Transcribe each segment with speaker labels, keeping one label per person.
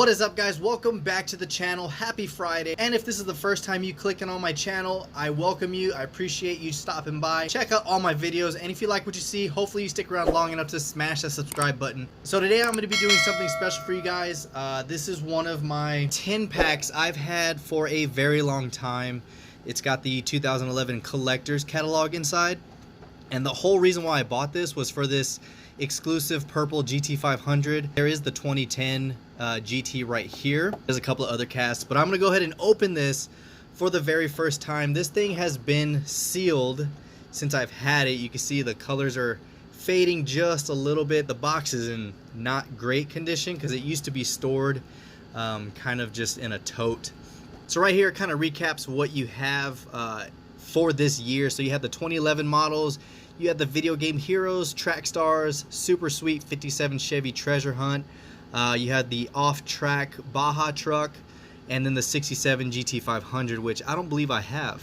Speaker 1: What is up, guys? Welcome back to the channel. Happy Friday. And if this is the first time you clicking on my channel, I welcome you. I appreciate you stopping by. Check out all my videos, and if you like what you see, hopefully you stick around long enough to smash that subscribe button. So today I'm going to be doing something special for you guys. This is one of my 10 packs I've had for a very long time. It's got the 2011 collector's catalog inside, and the whole reason why I bought this was for this exclusive purple GT500. There is the 2010 GT right here. There's a couple of other casts, but I'm gonna go ahead and open this for the very first time. This thing has been sealed since I've had it. You can see the colors are fading just a little bit. The box is in not great condition because it used to be stored kind of just in a tote. So right here it kind of recaps what you have for this year. So you have the 2011 models. You had the video game heroes, track stars, super sweet 57 Chevy Treasure Hunt. You had the off-track Baja truck, and then the 67 GT500, which I don't believe I have.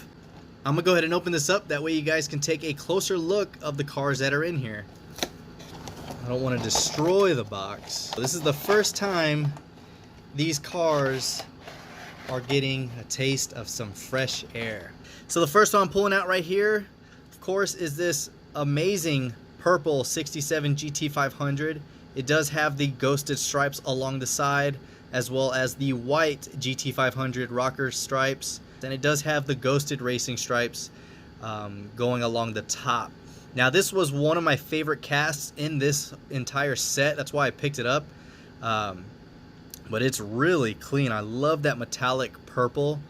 Speaker 1: I'm gonna go ahead and open this up. That way you guys can take a closer look of the cars that are in here. I don't want to destroy the box. This is the first time these cars are getting a taste of some fresh air. So the first one I'm pulling out right here, of course, is this amazing purple 67 GT500. It does have the ghosted stripes along the side, as well as the white GT500 rocker stripes, and it does have the ghosted racing stripes going along the top. Now this was one of my favorite casts in this entire set. That's why I picked it up. But it's really clean. I love that metallic purple,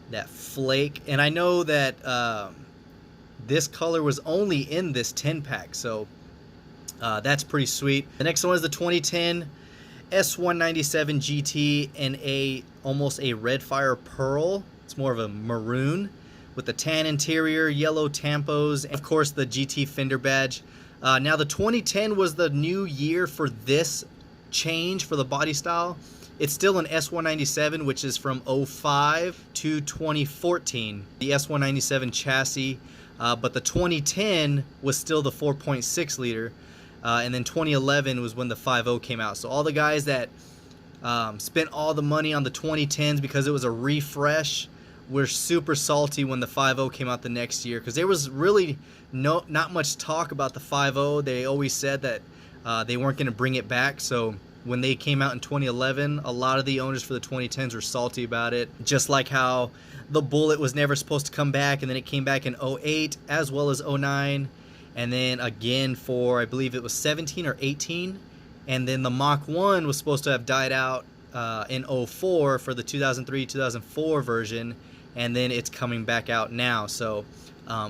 Speaker 1: that flake, and I know that this color was only in this 10 pack, so that's pretty sweet. The next one is the 2010 S197 GT in almost a red fire pearl. It's more of a maroon with the tan interior, yellow tampos, and of course the GT fender badge. Now the 2010 was the new year for this change for the body style. It's still an S197, which is from 05 to 2014, the S197 chassis. But the 2010 was still the 4.6 liter, and then 2011 was when the 5.0 came out. So all the guys that spent all the money on the 2010s because it was a refresh were super salty when the 5.0 came out the next year, because there was really not much talk about the 5.0. They always said that they weren't going to bring it back. So when they came out in 2011, a lot of the owners for the 2010s were salty about it, just like how the Bullet was never supposed to come back, and then it came back in 08 as well as 09, and then again for, I believe it was 17 or 18, and then the Mach 1 was supposed to have died out in 04 for the 2003-2004 version, and then it's coming back out now. So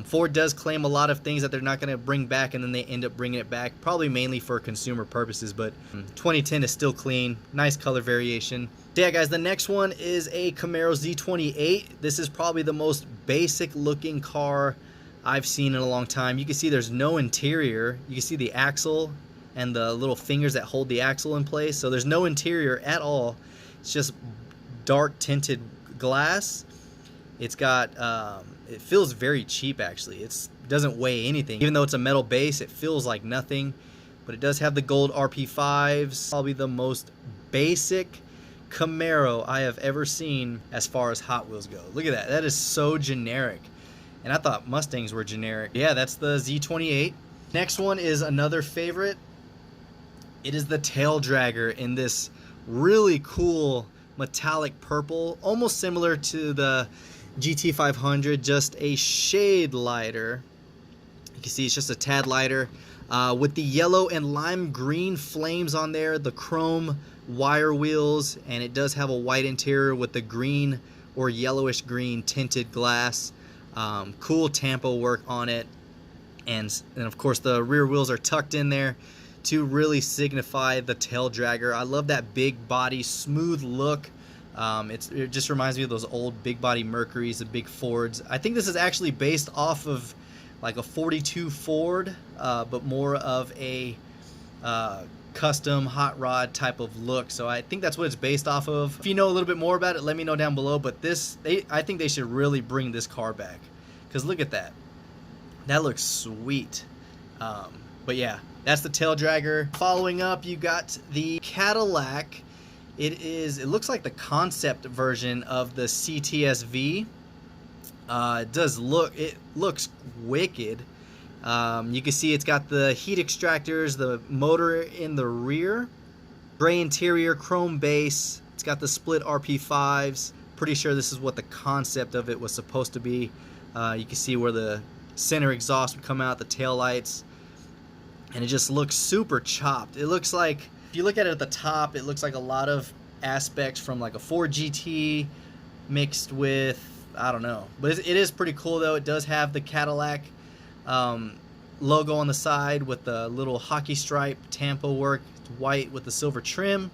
Speaker 1: Ford does claim a lot of things that they're not going to bring back, and then they end up bringing it back, probably mainly for consumer purposes. But 2010 is still clean, nice color variation. So yeah, guys, the next one is a Camaro Z28. This is probably the most basic looking car I've seen in a long time. You can see there's no interior. You can see the axle and the little fingers that hold the axle in place. So there's no interior at all. It's just dark tinted glass. It's got it feels very cheap, actually. It doesn't weigh anything. Even though it's a metal base, it feels like nothing. But it does have the gold RP5s. Probably the most basic Camaro I have ever seen as far as Hot Wheels go. Look at that. That is so generic. And I thought Mustangs were generic. Yeah, that's the Z28. Next one is another favorite. It is the tail dragger in this really cool metallic purple, almost similar to the GT500, just a shade lighter. You can see it's just a tad lighter, with the yellow and lime green flames on there, the chrome wire wheels, and it does have a white interior with the green or yellowish green tinted glass. Cool tampo work on it, and of course the rear wheels are tucked in there to really signify the tail dragger. I love that big body, smooth look. It just reminds me of those old big body Mercurys, the big Fords. I think this is actually based off of like a 42 Ford, but more of a custom hot rod type of look. So I think that's what it's based off of. If you know a little bit more about it, let me know down below. But I think they should really bring this car back, because look at that. That looks sweet. But yeah, that's the tail dragger. Following up, you got the Cadillac It looks like the concept version of the CTSV. It looks wicked. You can see it's got the heat extractors, the motor in the rear, gray interior, chrome base. It's got the split RP5s. Pretty sure this is what the concept of it was supposed to be. You can see where the center exhaust would come out, the tail lights, and it just looks super chopped. It looks like, if you look at it at the top, it looks like a lot of aspects from like a Ford GT mixed with, I don't know, but it is pretty cool though. It does have the Cadillac logo on the side with the little hockey stripe tampo work. It's white with the silver trim.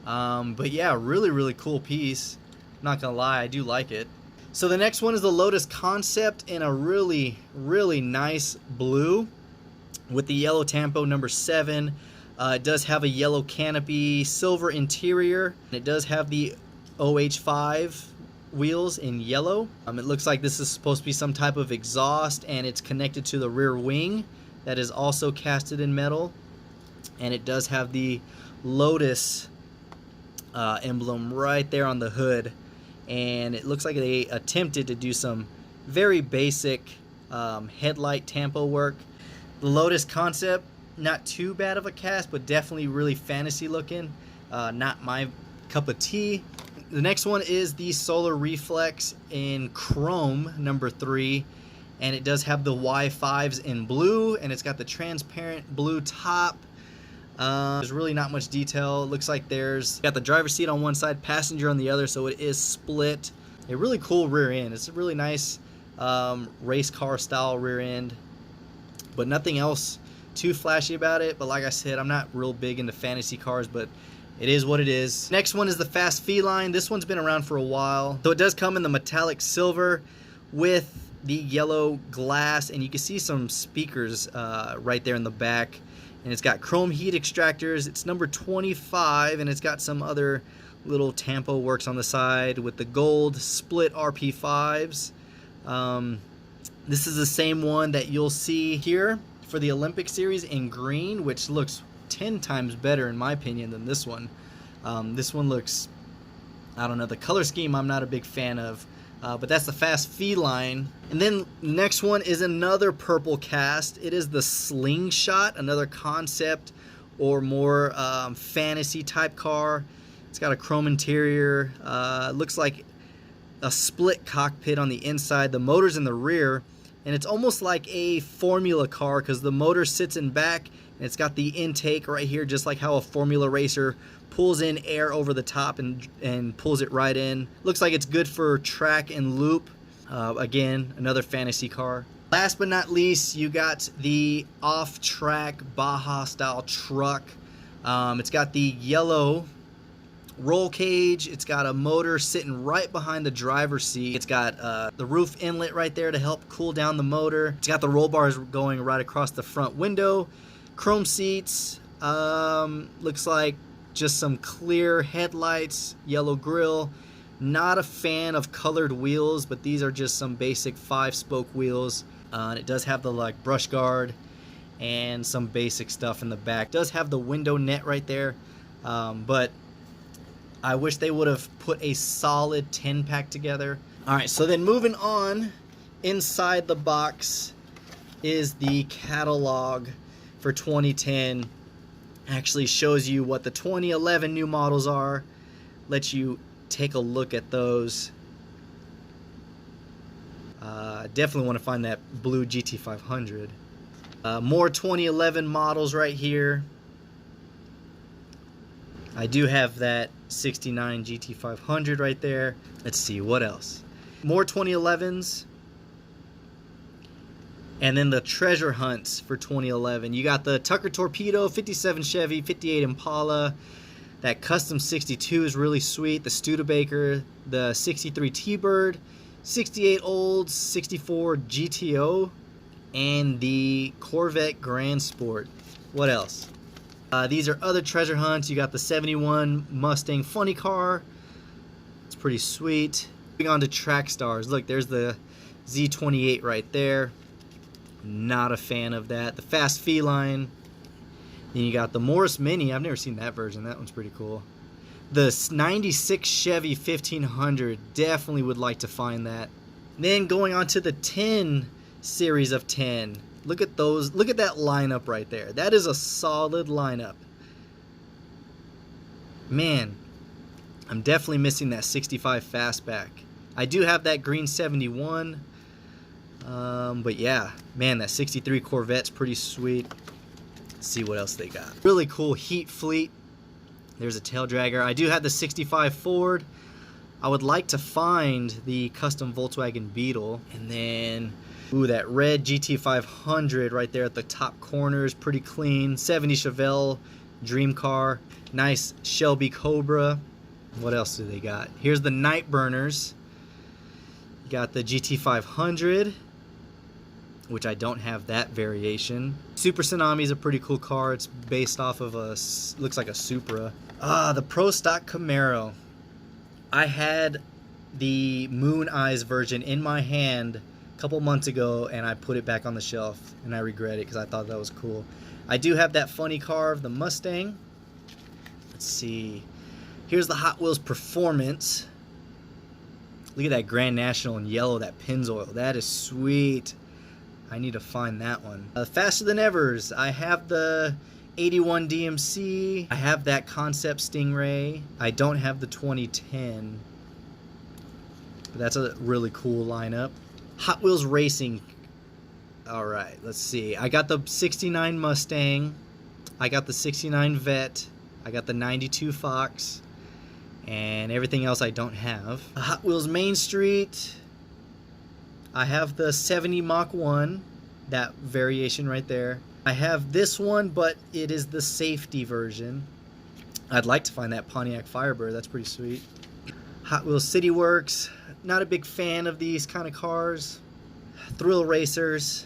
Speaker 1: But yeah, really cool piece. Not gonna lie, I do like it. So the next one is the Lotus Concept in a really nice blue with the yellow tampo number 7. It does have a yellow canopy, silver interior, and it does have the OH5 wheels in yellow. It looks like this is supposed to be some type of exhaust, and it's connected to the rear wing that is also casted in metal, and it does have the Lotus emblem right there on the hood. And it looks like they attempted to do some very basic headlight tampo work. The Lotus Concept, not too bad of a cast, but definitely really fantasy looking. Not my cup of tea. The next one is the Solar Reflex in chrome number 3, and it does have the Y5s in blue, and it's got the transparent blue top. There's really not much detail. It looks like there's got the driver's seat on one side, passenger on the other, so it is split. A really cool rear end. It's a really nice race car style rear end, but nothing else too flashy about it. But like I said, I'm not real big into fantasy cars, but it is what it is. Next one is the Fast Feline. This one's been around for a while. So it does come in the metallic silver with the yellow glass, and you can see some speakers right there in the back. And it's got chrome heat extractors. It's number 25, and it's got some other little tampo works on the side with the gold split RP5s. This is the same one that you'll see here for the Olympic Series in green, which looks 10 times better in my opinion than this one. This one looks, I don't know, the color scheme I'm not a big fan of. But that's the Fast Feline. And then next one is another purple cast. It is the Slingshot, another concept or more fantasy type car. It's got a chrome interior. Looks like a split cockpit on the inside. The motor's in the rear, and it's almost like a Formula car because the motor sits in back, and it's got the intake right here, just like how a Formula racer pulls in air over the top and pulls it right in. Looks like it's good for track and loop. Again, another fantasy car. Last but not least, you got the off-track Baja style truck. It's got the yellow roll cage. It's got a motor sitting right behind the driver's seat. It's got the roof inlet right there to help cool down the motor. It's got the roll bars going right across the front window. Chrome seats. Looks like just some clear headlights, yellow grille. Not a fan of colored wheels, but these are just some basic 5-spoke wheels. And it does have the like brush guard and some basic stuff in the back. It does have the window net right there, but I wish they would have put a solid 10-pack together. All right, so then moving on, inside the box is the catalog for 2010. Actually shows you what the 2011 new models are. Lets you take a look at those. Definitely want to find that blue GT500. More 2011 models right here. I do have that 69 GT500 right there. Let's see, what else? More 2011s. And then the treasure hunts for 2011. You got the Tucker Torpedo, 57 Chevy, 58 Impala. That Custom 62 is really sweet. The Studebaker, the 63 T-Bird, 68 Olds, 64 GTO, and the Corvette Grand Sport. What else? These are other treasure hunts. You got the 71 Mustang Funny Car. It's pretty sweet. Moving on to track stars. Look, there's the Z28 right there. Not a fan of that. The Fast Feline. Then you got the Morris Mini. I've never seen that version. That one's pretty cool. The 96 Chevy 1500, definitely would like to find that. Then going on to the 10 series of 10. Look at those, look at that lineup right there. That is a solid lineup. Man, I'm definitely missing that 65 fastback. I do have that green 71. But yeah, man, that 63 Corvette's pretty sweet. Let's see what else they got. Really cool Heat Fleet. There's a tail dragger. I do have the 65 Ford. I would like to find the custom Volkswagen Beetle. And then, ooh, that red GT500 right there at the top corner is pretty clean. 70 Chevelle Dream Car. Nice Shelby Cobra. What else do they got? Here's the Night Burners. You got the GT500, which I don't have that variation. Super Tsunami is a pretty cool car. It's based off of a, looks like a Supra. Ah, the Pro Stock Camaro. I had the Moon Eyes version in my hand a couple months ago, and I put it back on the shelf, and I regret it because I thought that was cool. I do have that funny car of the Mustang. Let's see. Here's the Hot Wheels Performance. Look at that Grand National in yellow, that Pennzoil. That is sweet. I need to find that one. Faster Than Evers. I have the 81 DMC. I have that Concept Stingray. I don't have the 2010. But that's a really cool lineup. Hot Wheels Racing. Alright, let's see. I got the 69 Mustang. I got the 69 Vet. I got the 92 Fox. And everything else I don't have. Hot Wheels Main Street. I have the 70 Mach 1, that variation right there. I have this one, but it is the safety version. I'd like to find that Pontiac Firebird. That's pretty sweet. Hot Wheels City Works. Not a big fan of these kind of cars. Thrill Racers.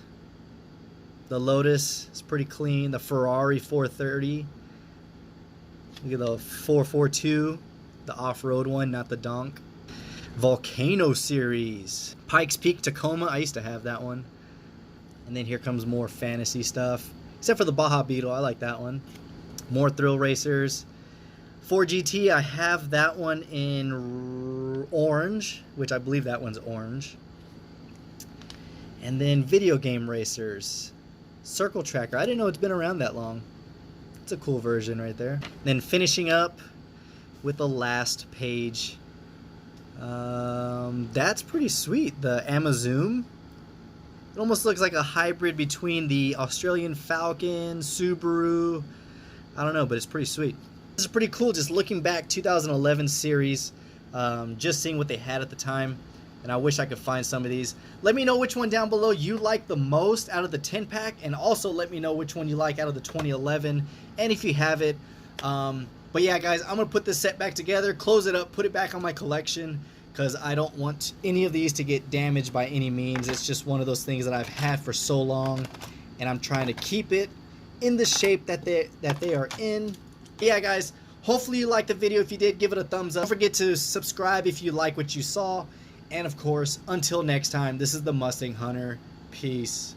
Speaker 1: The Lotus is pretty clean. The Ferrari 430. Look at the 442. The off-road one, not the donk. Volcano Series. Pikes Peak Tacoma. I used to have that one. And then here comes more fantasy stuff. Except for the Baja Beetle. I like that one. More Thrill Racers. 4GT. I have that one in orange, which I believe that one's orange. And then Video Game Racers. Circle Tracker. I didn't know it's been around that long. It's a cool version right there. Then finishing up with the last page. That's pretty sweet. The Amazon. It almost looks like a hybrid between the Australian Falcon, Subaru. I don't know, but it's pretty sweet. This is pretty cool just looking back 2011 series, just seeing what they had at the time. And I wish I could find some of these. Let me know which one down below you like the most out of the 10 pack. And also let me know which one you like out of the 2011. And if you have it. But yeah, guys, I'm going to put this set back together, close it up, put it back on my collection, because I don't want any of these to get damaged by any means. It's just one of those things that I've had for so long, and I'm trying to keep it in the shape that they are in. Yeah, guys, hopefully you liked the video. If you did, give it a thumbs up. Don't forget to subscribe if you like what you saw. And, of course, until next time, this is the Mustang Hunter. Peace.